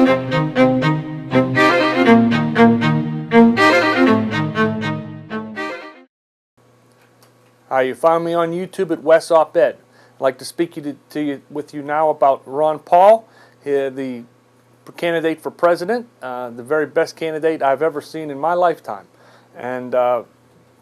Hi, you find me on YouTube at wesoped. I'd like to speak with you now about Ron Paul, the candidate for president, the very best candidate I've ever seen in my lifetime, and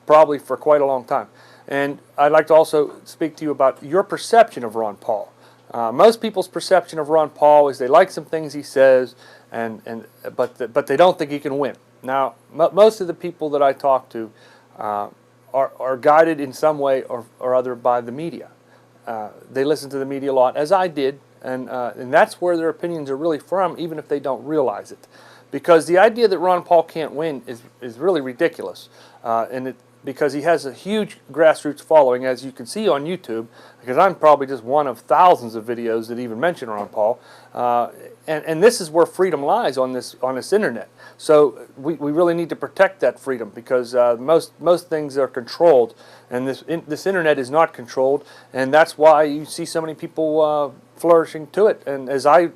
probably for quite a long time. And I'd like to also speak to you about your perception of Ron Paul. Most people's perception of Ron Paul is they like some things he says, but they don't think he can win. Now, most of the people that I talk to are guided in some way or other by the media. They listen to the media a lot, as I did, and that's where their opinions are really from, even if they don't realize it. Because the idea that Ron Paul can't win is really ridiculous, because he has a huge grassroots following, as you can see on YouTube, because I'm probably just one of thousands of videos that even mention Ron Paul, and this is where freedom lies on this internet. So we really need to protect that freedom, because most things are controlled, and this internet is not controlled, and that's why you see so many people flourishing to it. And as I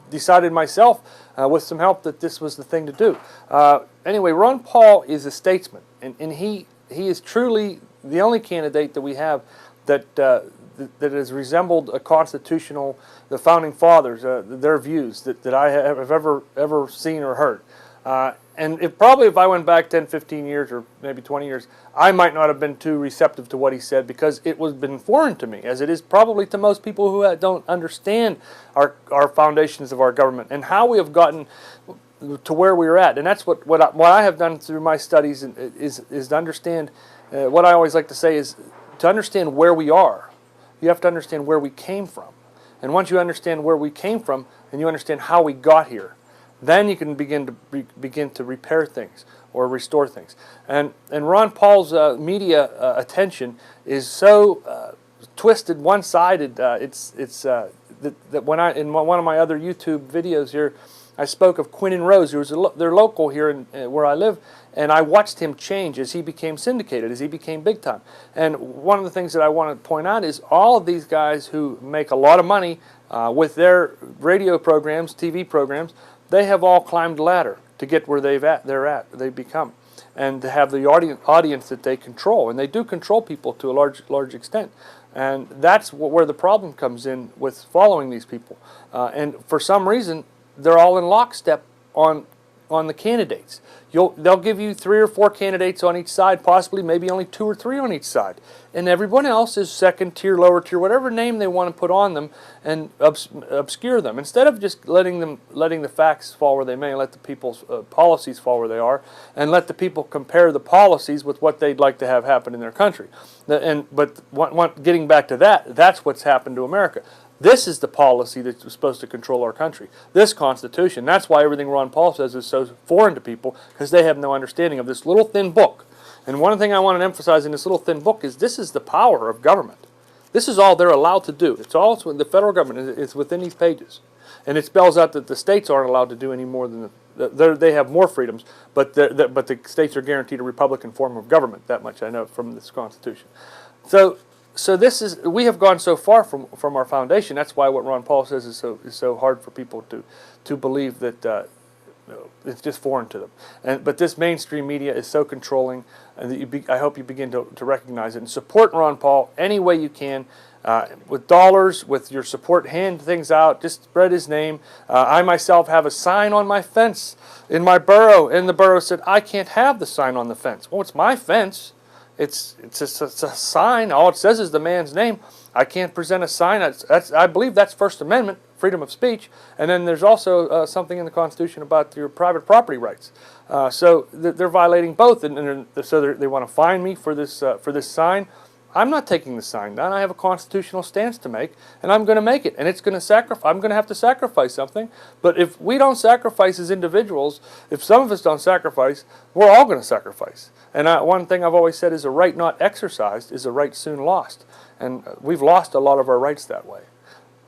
decided myself, with some help, that this was the thing to do. Anyway, Ron Paul is a statesman, and he is truly the only candidate that we have that has resembled the founding fathers, their views that I have ever seen or heard. And probably if I went back 10, 15 years or maybe 20 years, I might not have been too receptive to what he said, because it was been foreign to me, as it is probably to most people who don't understand our foundations of our government and how we have gotten to where we are at. And that's what I have done through my studies is to understand, what I always like to say is, to understand where we are, you have to understand where we came from. And once you understand where we came from and you understand how we got here, then you can begin to repair things or restore things. And Ron Paul's media attention is so twisted, one-sided. That when in one of my other YouTube videos here, I spoke of Quinn and Rose, they're local here where I live, and I watched him change as he became syndicated, as he became big time. And one of the things that I want to point out is all of these guys who make a lot of money with their radio programs, TV programs, they have all climbed the ladder to get where they've become, and to have the audience that they control. And they do control people to a large extent. And that's where the problem comes in with following these people. And for some reason, they're all in lockstep on the candidates. They'll give you 3 or 4 candidates on each side, possibly maybe only 2 or 3 on each side, and everyone else is second tier, lower tier, whatever name they want to put on them, and obscure them, instead of just letting the facts fall where they may, let the people's policies fall where they are, and let the people compare the policies with what they'd like to have happen in their country. But getting back to that's what's happened to America. This is the policy that's supposed to control our country. This Constitution. That's why everything Ron Paul says is so foreign to people, because they have no understanding of this little thin book. And one thing I want to emphasize in this little thin book is this is the power of government. This is all they're allowed to do. It's all the federal government is within these pages. And it spells out that the states aren't allowed to do any more than they have more freedoms, but the states are guaranteed a Republican form of government. That much I know from this Constitution. So we have gone so far from our foundation. That's why what Ron Paul says is so hard for people to believe that it's just foreign to them. But this mainstream media is so controlling, and that I hope you begin to recognize it and support Ron Paul any way you can, with dollars, with your support. Hand things out, just spread his name. I myself have a sign on my fence in my borough, and the borough said I can't have the sign on the fence. Well, it's my fence. It's a sign. All it says is the man's name. I can't present a sign. I believe that's First Amendment, freedom of speech. And then there's also something in the Constitution about your private property rights. So they're violating both, and so they want to fine me for this sign. I'm not taking the sign down. I have a constitutional stance to make, and I'm going to make it. And it's going to sacrifice. I'm going to have to sacrifice something. But if we don't sacrifice as individuals, if some of us don't sacrifice, we're all going to sacrifice. And one thing I've always said is a right not exercised is a right soon lost. And we've lost a lot of our rights that way.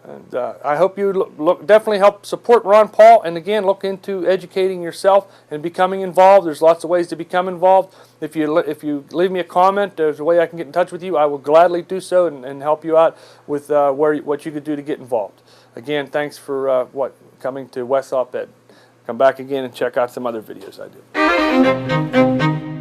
And I hope you definitely help support Ron Paul, and again, look into educating yourself and becoming involved. There's lots of ways to become involved. If you leave me a comment, there's a way I can get in touch with you. I will gladly do so and help you out with what you could do to get involved. Again, thanks for coming to wesoped. Come back again and check out some other videos I do.